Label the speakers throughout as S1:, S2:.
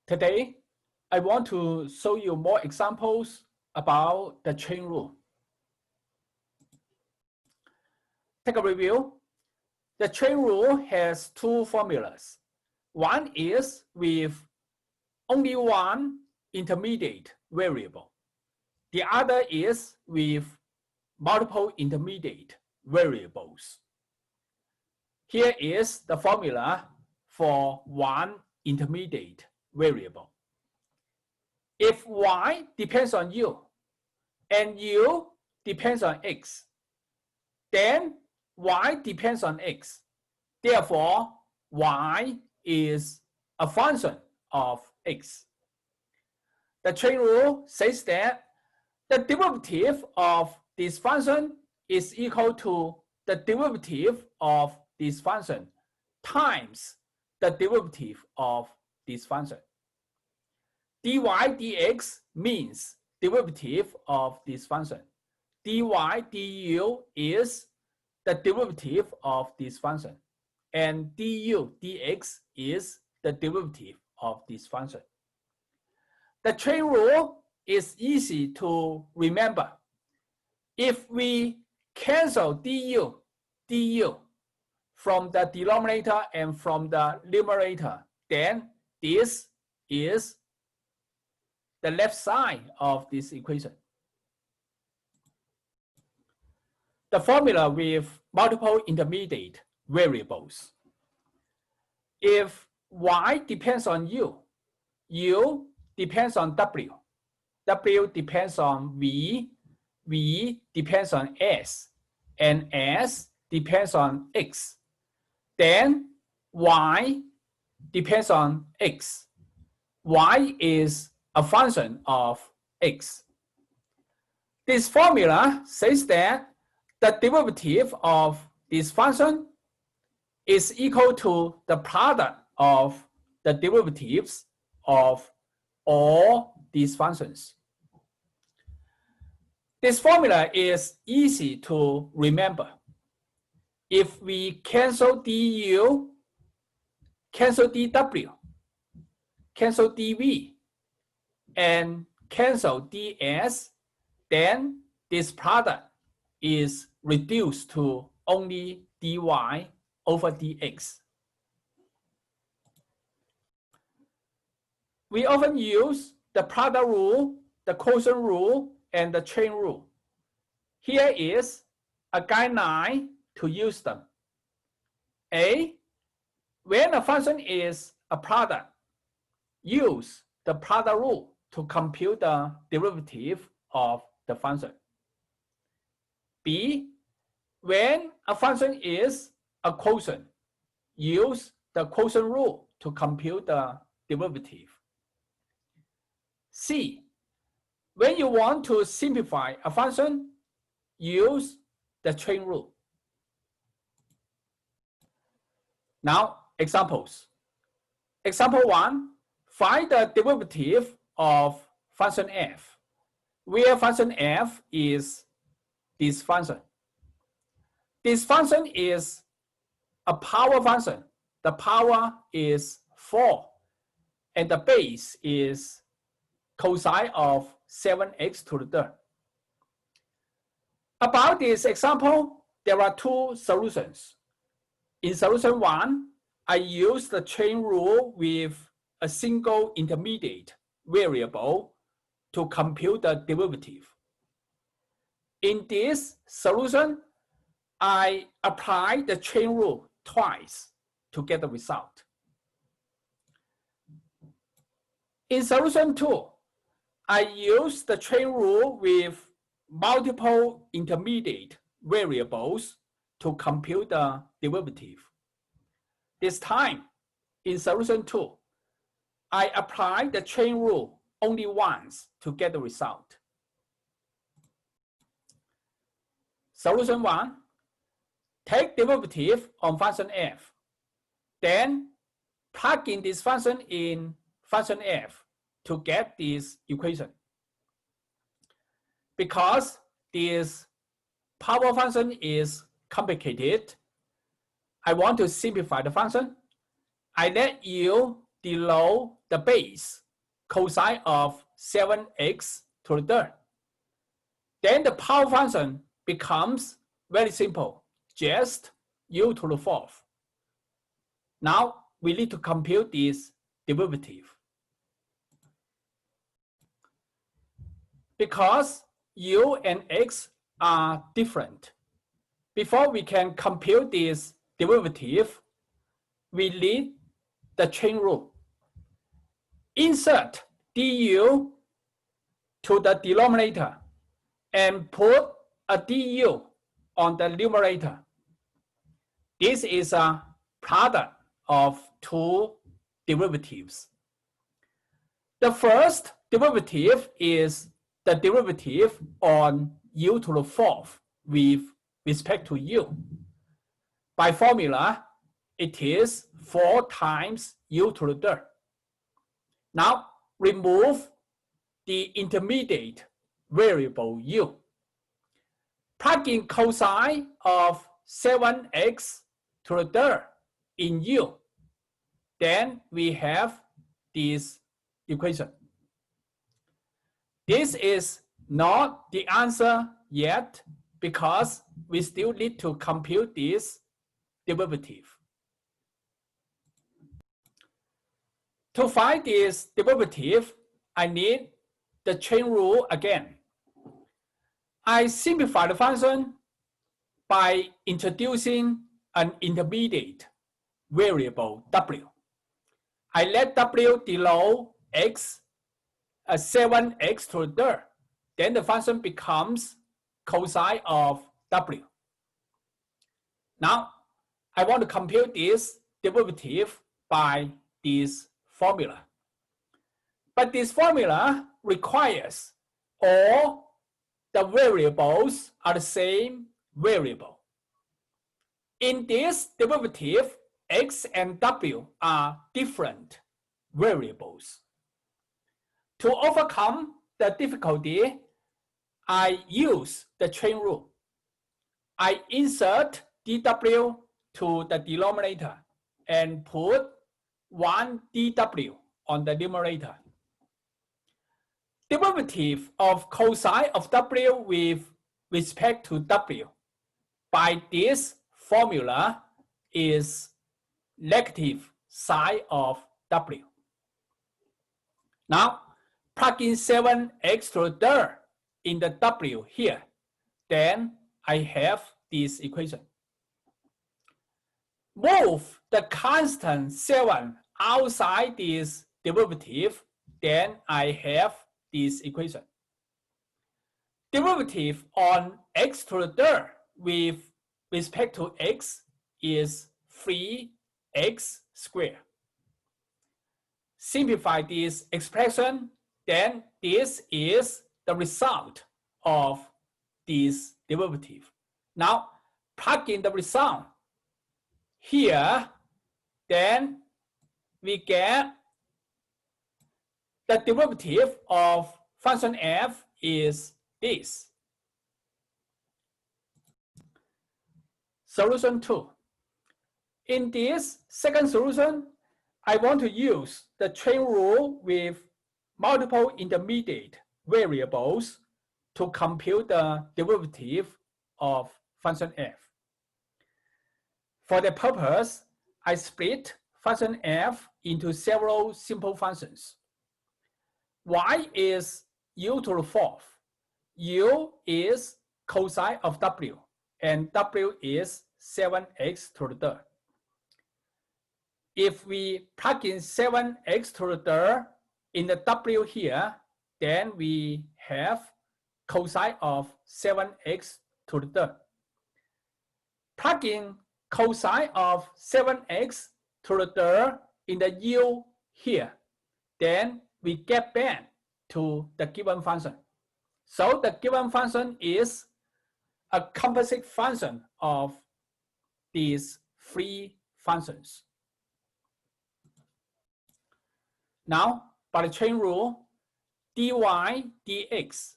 S1: Today, I want to show you more examples about the chain rule. Take a review. The chain rule has two formulas. One is with only one intermediate variable. The other is with multiple intermediate variables. Here is the formula for one intermediate variable. If y depends on u and u depends on x, then y depends on x. Therefore, y is a function of x. The chain rule says that the derivative of this function is equal to the derivative of this function times the derivative of this function. dy dx means derivative of this function. dy du is the derivative of this function. And du dx is the derivative of this function. The chain rule is easy to remember. If we cancel du from the denominator and from the numerator, then this is the left side of this equation. The formula with multiple intermediate variables. If y depends on u, u depends on w, w depends on v, v depends on s, and s depends on x, then y depends on x. Y is a function of x. This formula says that the derivative of this function is equal to the product of the derivatives of all these functions. This formula is easy to remember. If we cancel du, cancel dw, cancel dv, and cancel ds, then this product is reduced to only dy over dx. We often use the product rule, the quotient rule, and the chain rule. Here is a guideline to use them. A, when a function is a product, use the product rule to compute the derivative of the function. B, when a function is a quotient, use the quotient rule to compute the derivative. C, when you want to simplify a function, use the chain rule. Now, examples. Example 1, find the derivative of function f, where function f is this function. This function is a power function. The power is 4, and the base is cosine of 7x to the third. About this example, there are two solutions. In solution 1, I use the chain rule with a single intermediate variable to compute the derivative. In this solution, I apply the chain rule twice to get the result. In solution 2, I use the chain rule with multiple intermediate variables to compute the derivative. This time, in solution 2, I apply the chain rule only once to get the result. Solution 1, take derivative on function f, then plug in this function in function f to get this equation. Because this power function is complicated, I want to simplify the function. I let u below the base cosine of 7x to the third. Then the power function becomes very simple, just u to the fourth. Now we need to compute this derivative. Because u and x are different, before we can compute this derivative, we need the chain rule. Insert du to the denominator and put a du on the numerator. This is a product of two derivatives. The first derivative is the derivative on u to the fourth with respect to u. By formula, it is 4 times u to the third. Now, remove the intermediate variable u. Plug in cosine of 7x to the third in u. Then we have this equation. This is not the answer yet because we still need to compute this derivative. To find this derivative, I need the chain rule again. I simplify the function by introducing an intermediate variable w. I let w below x 7x to the third. Then the function becomes cosine of w. Now, I want to compute this derivative by this formula. But this formula requires all the variables are the same variable. In this derivative, x and w are different variables. To overcome the difficulty, I use the chain rule. I insert dw to the denominator and put 1 dw on the numerator. Derivative of cosine of w with respect to w by this formula is negative sine of w. Now, plug in 7x to the third in the w here. Then I have this equation. Move the constant 7 outside this derivative, then I have this equation. Derivative on x to the third with respect to x is 3x squared. Simplify this expression, then this is the result of this derivative. Now, plug in the result here, then we get the derivative of function f is this. Solution 2. In this second solution, I want to use the chain rule with multiple intermediate variables to compute the derivative of function f. For the purpose, I split function f into several simple functions. Y is u to the fourth. U is cosine of w, and w is 7x to the third. If we plug in 7x to the third in the w here, then we have cosine of 7x to the third. Plug in cosine of 7x to the third in the u here, then we get back to the given function. So the given function is a composite function of these three functions. Now, by the chain rule, dy dx,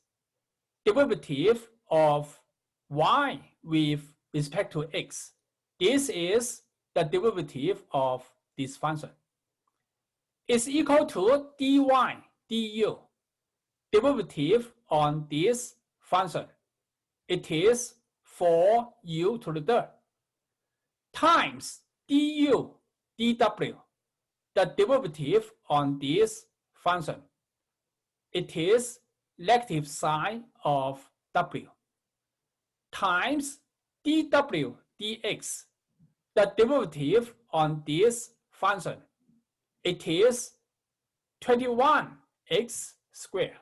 S1: derivative of y with respect to x. This is the derivative of this function. is equal to dy du, derivative on this function. It is 4u to the third times du dw, the derivative on this function. It is negative sign of w, times dw dx, the derivative on this function. It is 21x squared.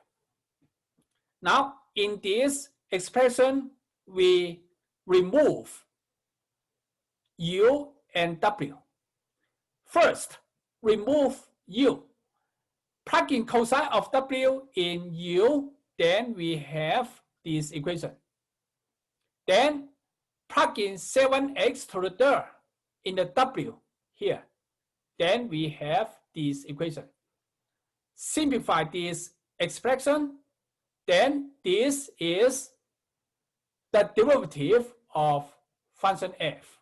S1: Now, in this expression, we remove u and w. First, remove u. Plug in cosine of w in u, then we have this equation. Then, plug in 7x to the third in the w here. Then we have this equation. Simplify this expression, then this is the derivative of function f.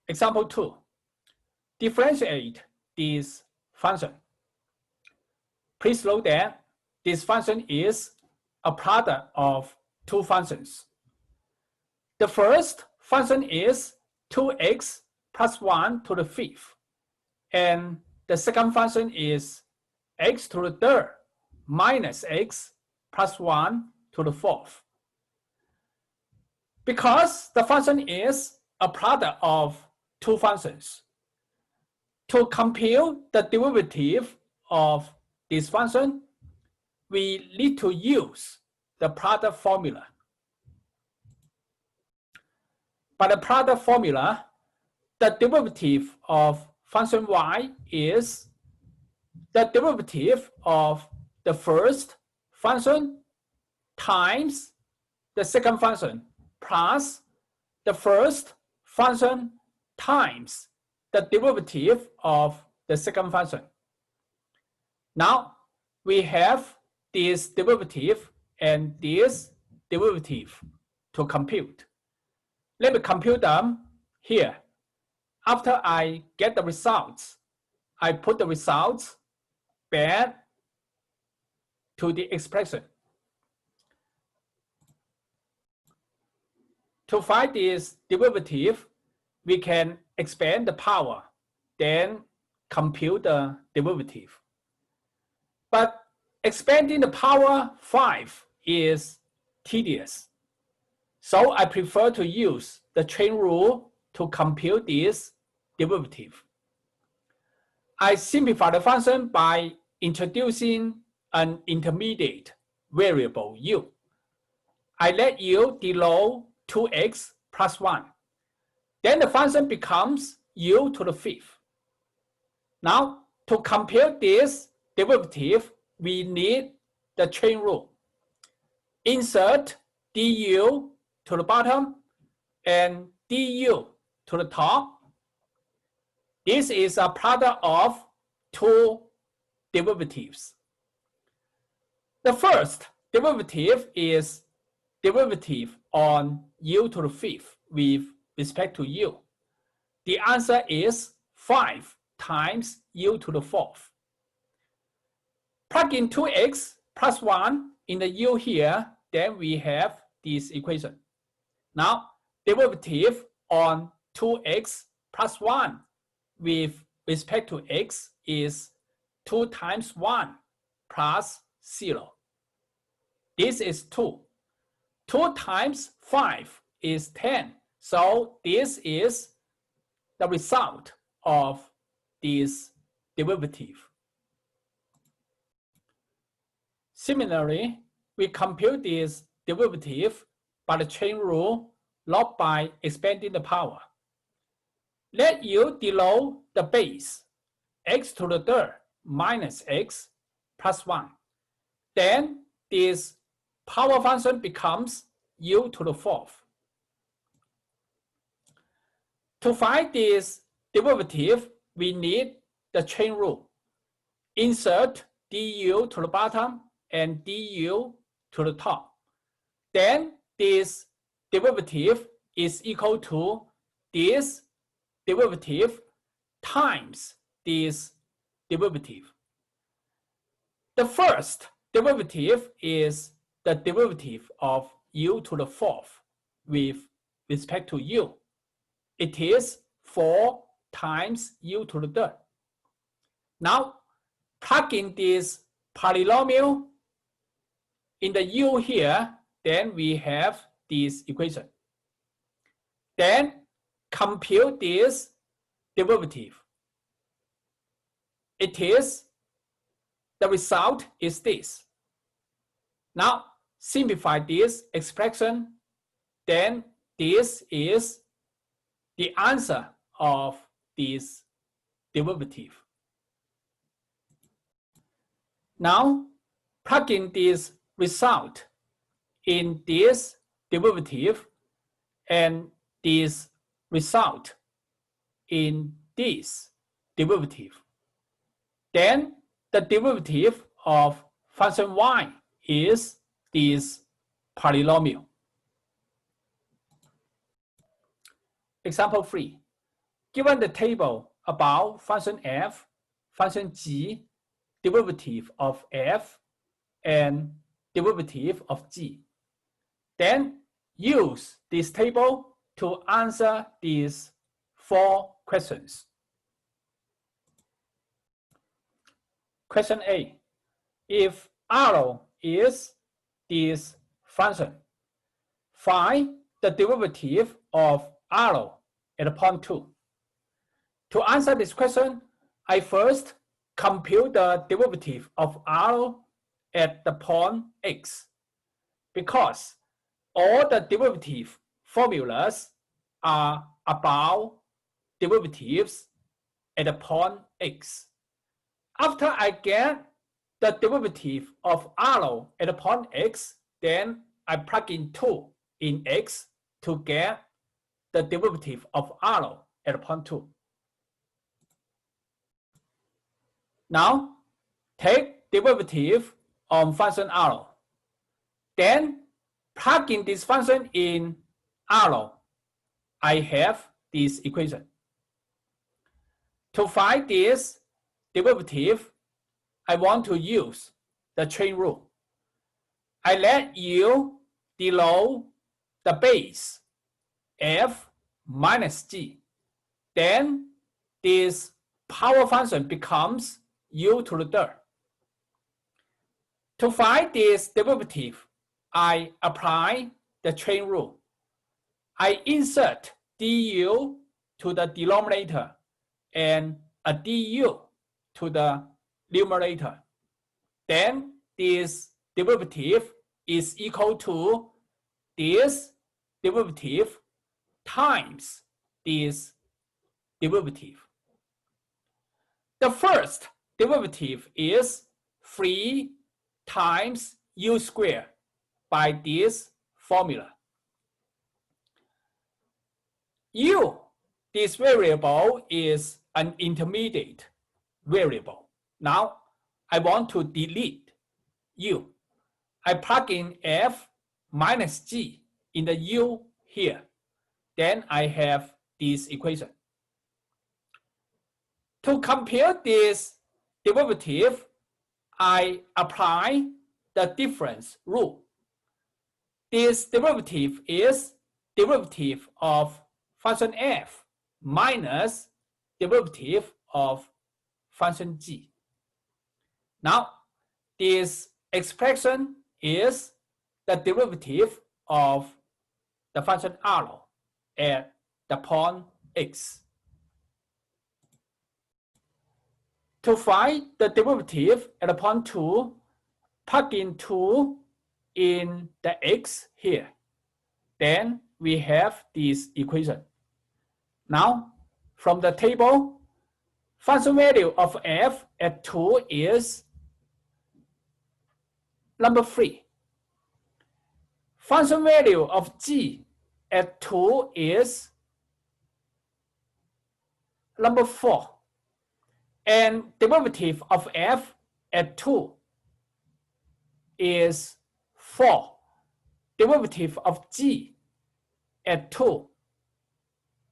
S1: Example 2. Differentiate this function. Please note that this function is a product of two functions. The first function is 2x plus 1 to the fifth, and the second function is x to the third minus x plus 1 to the fourth. Because the function is a product of two functions, to compute the derivative of this function, we need to use the product formula. By the product formula, the derivative of function y is the derivative of the first function times the second function plus the first function times the derivative of the second function. Now we have this derivative and this derivative to compute. Let me compute them here. After I get the results, I put the results back to the expression. To find this derivative, we can expand the power, then compute the derivative. But expanding the power 5 is tedious. So I prefer to use the chain rule to compute this derivative. I simplify the function by introducing an intermediate variable u. I let u below 2x plus 1. Then the function becomes u to the fifth. Now, to compute this derivative, we need the chain rule. Insert du to the bottom and du to the top. This is a product of two derivatives. The first derivative is derivative on u to the fifth with respect to u. The answer is 5 times u to the fourth. Plug in 2x plus 1 in the u here, then we have this equation. Now, derivative on 2x plus 1 with respect to x is 2 times 1 plus 0. This is 2. 2 times 5 is 10. So this is the result of this derivative. Similarly, we compute this derivative by the chain rule, not by expanding the power. Let u below the base, x to the third minus x plus 1. Then this power function becomes u to the fourth. To find this derivative, we need the chain rule. Insert du to the bottom and du to the top. Then this derivative is equal to this derivative times this derivative. The first derivative is the derivative of u to the fourth with respect to u. It is 4 times u to the third. Now, plug in this polynomial in the u here, then we have this equation. Then compute this derivative. The result is this. Now, simplify this expression, then this is the answer of this derivative. Now, plug in this result in this derivative and this result in this derivative. Then the derivative of function y is this polynomial. Example 3. Given the table about function f, function g, derivative of f, and derivative of g, then use this table to answer these 4 questions. Question A. If R is this function, find the derivative of R at point 2. To answer this question, I first compute the derivative of R at the point x, because all the derivative formulas are about derivatives at the point x. After I get the derivative of R at the point x, then I plug in 2 in x to get the derivative of R at the point 2. Now, take derivative on function R. Then plug in this function in R. I have this equation. To find this derivative, I want to use the chain rule. I let u below the base f minus g. Then this power function becomes u to the third. To find this derivative, I apply the chain rule. I insert du to the denominator and a du to the numerator. Then this derivative is equal to this derivative times this derivative. The first derivative is 3 times u squared by this formula. U, this variable, is an intermediate variable. Now, I want to delete u. I plug in f minus g in the u here. Then I have this equation. To compute this derivative, I apply the difference rule. This derivative is derivative of function f minus derivative of function g. Now, this expression is the derivative of the function R at the point x. To find the derivative at the point 2, plug in 2 in the x here. Then we have this equation. Now, from the table, function value of f at 2 is number 3. Function value of g at 2 is number 4. And derivative of f at 2 is 4. Derivative of g at 2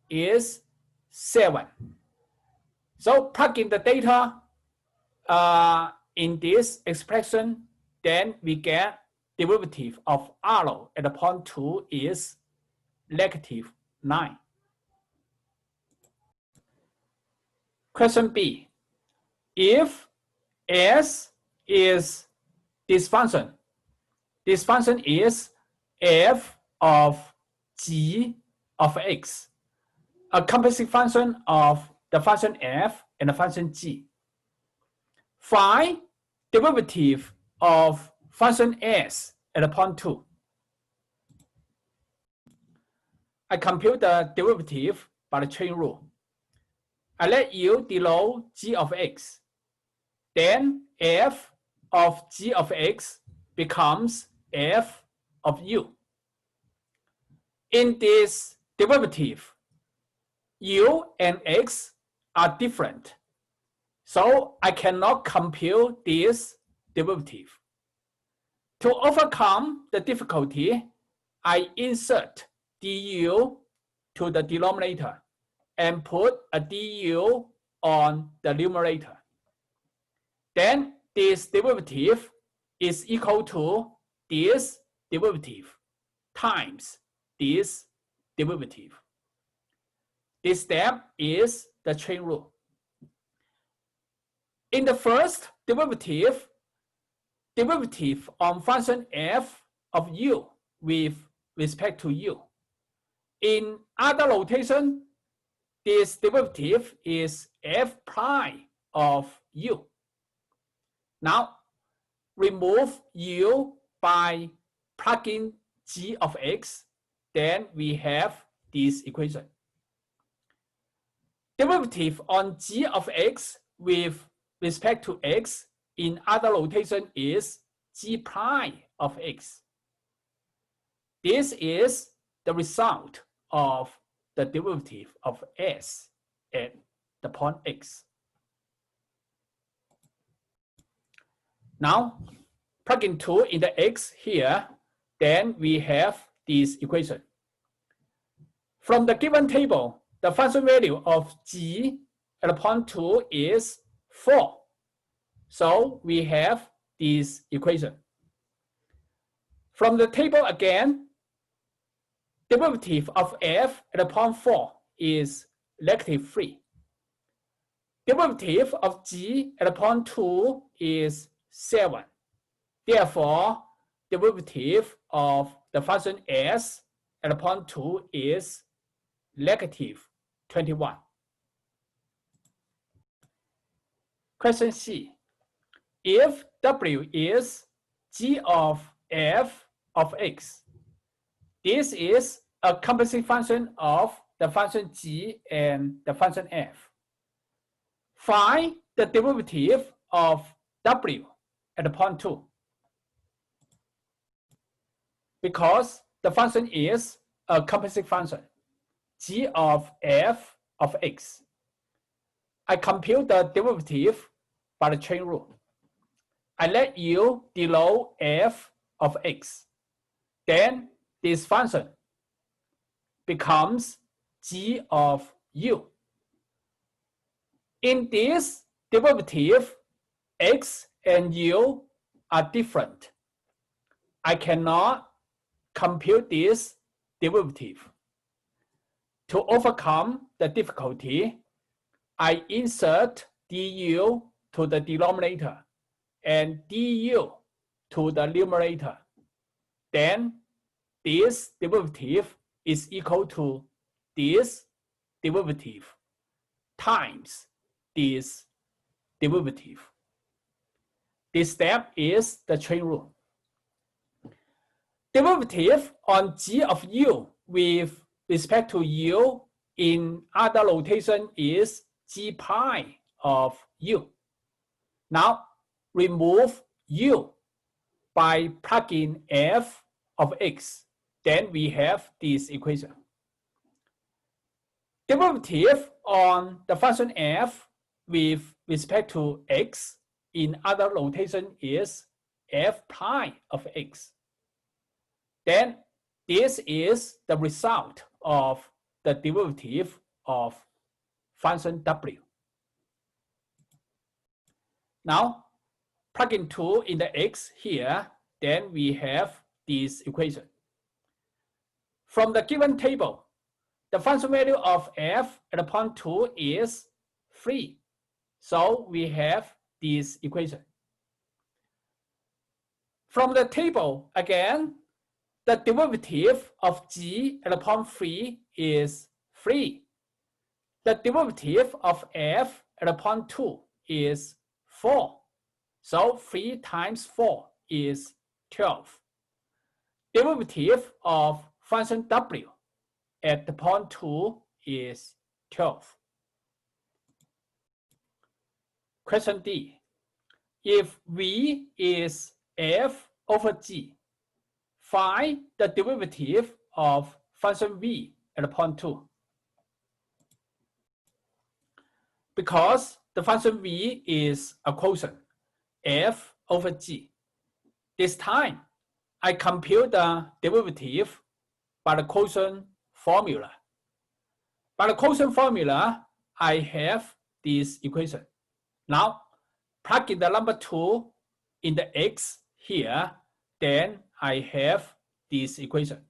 S1: is 7. So plug in the data in this expression, then we get derivative of arrow at the point 2 is -9. Question B. If S is this function is f of g of x, a composite function of the function f and the function g. Find derivative of function s at the point 2. I compute the derivative by the chain rule. I let u denote g of x. Then f of g of x becomes f of u. In this derivative, u and x are different, so I cannot compute this derivative. To overcome the difficulty, I insert du to the denominator and put a du on the numerator. Then this derivative is equal to this derivative times this derivative. This step is the chain rule. In the first derivative on function f of u with respect to u. In other notation, this derivative is f prime of u. Now, remove u by plugging g of x, then we have this equation. Derivative on g of x with respect to x in other notation is g prime of x. This is the result of the derivative of s at the point x. Now, plug in 2 in the x here, then we have this equation. From the given table, the function value of g at the point 2 is 4. So we have this equation. From the table again, derivative of f at the point 4 is -3. Derivative of g at the point 2 is 7. Therefore, derivative of the function s at the point 2 is -21. Question C. If w is g of f of x, this is a composite function of the function g and the function f. Find the derivative of w at the point 2. Because the function is a composite function, g of f of x. I compute the derivative by the chain rule. I let u denote f of x. Then this function becomes g of u. In this derivative, x and u are different. I cannot compute this derivative. To overcome the difficulty, I insert du to the denominator and du to the numerator. Then this derivative is equal to this derivative times this derivative. This step is the chain rule. Derivative on g of u with respect to u in other notation is g prime of u. Now, remove u by plugging f of x. Then we have this equation. Derivative on the function f with respect to x in other notation is f prime of x. Then this is the result of the derivative of function w. Now, plug in 2 in the x here, then we have this equation. From the given table, the function value of f at upon 2 is 3. So we have this equation. From the table, again, the derivative of g at upon 3 is 3. The derivative of f at upon 2 is 4. So 3 times 4 is 12. Derivative of function w at the point 2 is 12. Question D. If v is f over g, find the derivative of function v at the point 2. Because the function v is a quotient, f over g. This time, I compute the derivative by the quotient formula. By the quotient formula, I have this equation. Now, plug in the number 2 in the x here, then I have this equation.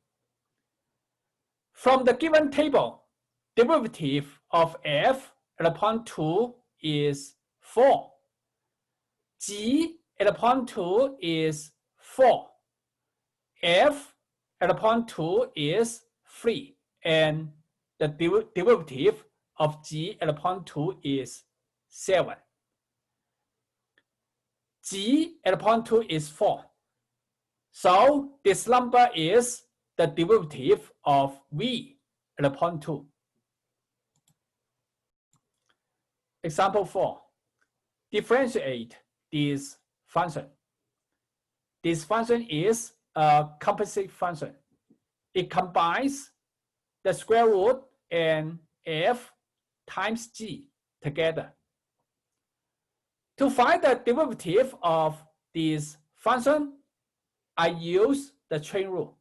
S1: From the given table, derivative of f at upon 2 is 4. G at upon 2 is 4. F at upon 2 is 3. And the derivative of g at upon 2 is 7. G at upon 2 is 4. So this number is the derivative of v at upon 2. Example 4. Differentiate this function. This function is a composite function. It combines the square root and f times g together. To find the derivative of this function, I use the chain rule.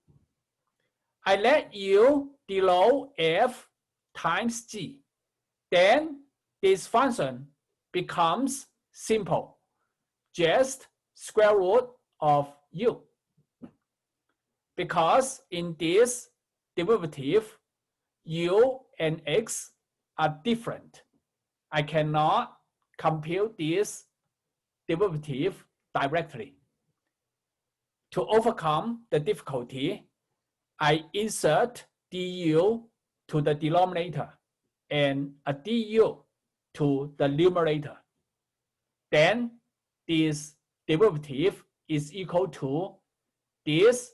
S1: I let u below f times g. Then this function becomes simple, just square root of u. Because in this derivative, u and x are different, I cannot compute this derivative directly. To overcome the difficulty, I insert du to the denominator and a du to the numerator. Then this derivative is equal to this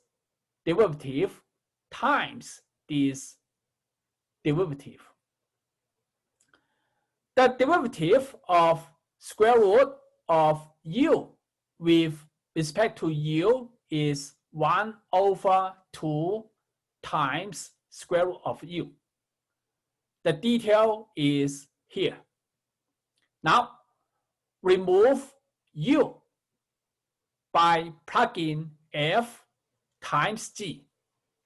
S1: derivative times this derivative. The derivative of square root of u with respect to u is 1 over 2 times square root of u. The detail is here. Now, remove u by plugging f times g.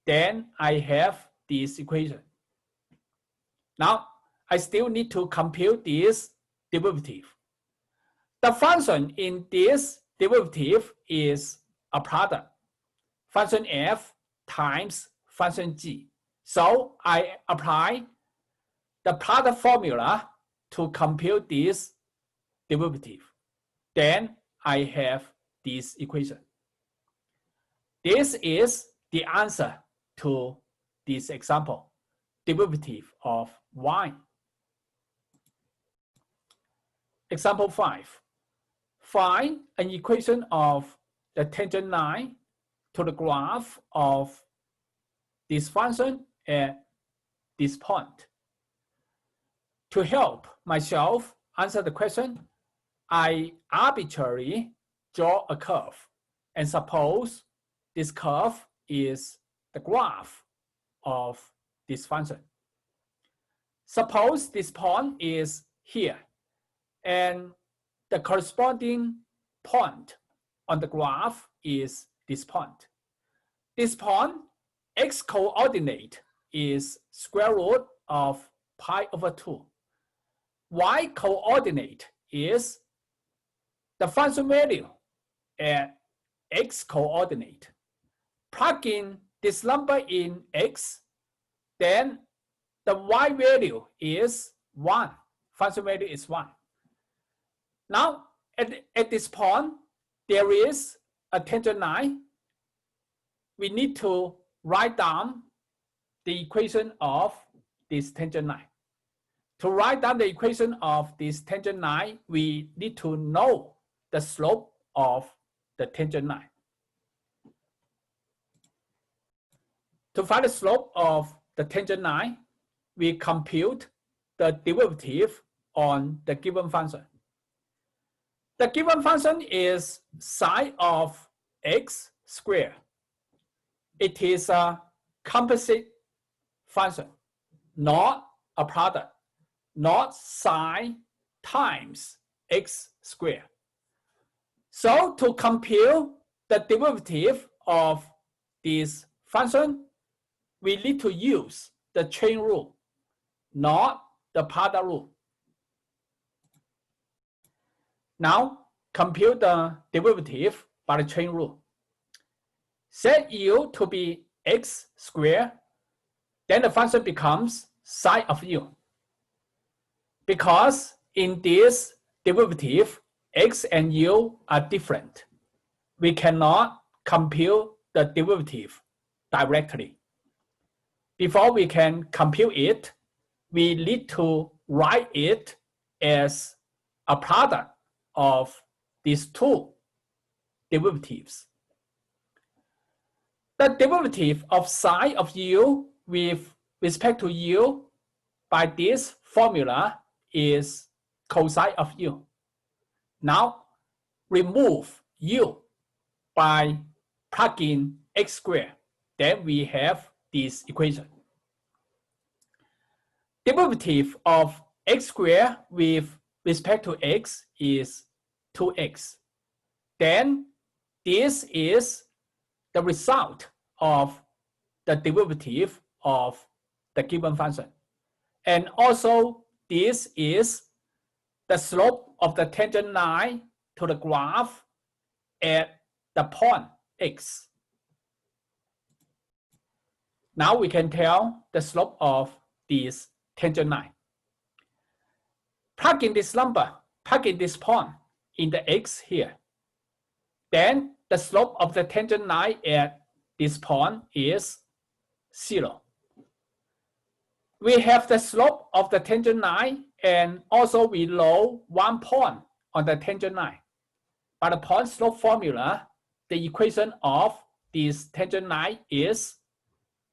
S1: Then I have this equation. Now, I still need to compute this derivative. The function in this derivative is a product, function f times function g. So I apply the product formula to compute this derivative. Then I have this equation. This is the answer to this example, derivative of y. Example 5. Find an equation of the tangent line to the graph of this function at this point. To help myself answer the question, I arbitrarily draw a curve and suppose this curve is the graph of this function. Suppose this point is here and the corresponding point on the graph is this point. This point, x coordinate is square root of pi over 2. Y coordinate is the function value at x coordinate. Plug in this number in x, then the y value is 1. Function value is 1. Now, at this point, there is a tangent line. We need to write down the equation of this tangent line. To write down the equation of this tangent line, we need to know the slope of the tangent line. To find the slope of the tangent line, we compute the derivative on the given function. The given function is sine of x squared. It is a composite function, not a product, not sine times x squared. So to compute the derivative of this function, we need to use the chain rule, not the product rule. Now, compute the derivative by the chain rule. Set u to be x squared, then the function becomes sine of u. Because in this derivative, x and u are different, we cannot compute the derivative directly. Before we can compute it, we need to write it as a product of these two derivatives. The derivative of sine of u with respect to u by this formula is cosine of u. Now, remove u by plugging x squared. Then we have this equation. Derivative of x squared with respect to x is 2x. Then this is the result of the derivative of the given function. And also this is the slope of the tangent line to the graph at the point x. Now we can tell the slope of this tangent line. Plug in this number, plug in this point in the x here. Then the slope of the tangent line at this point is 0. We have the slope of the tangent line, and also we know one point on the tangent line. By the point slope formula, the equation of this tangent line is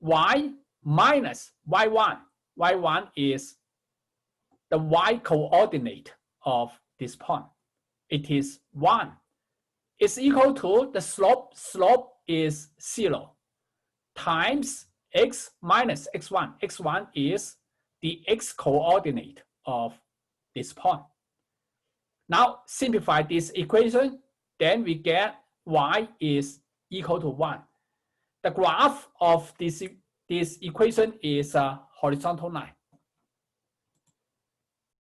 S1: y minus y1. y1 is the y coordinate of this point. It is 1. It's equal to the slope. Slope is 0 times x minus x1. x1 is the x coordinate of this point. Now simplify this equation, then we get y is equal to 1. The graph of this equation is a horizontal line.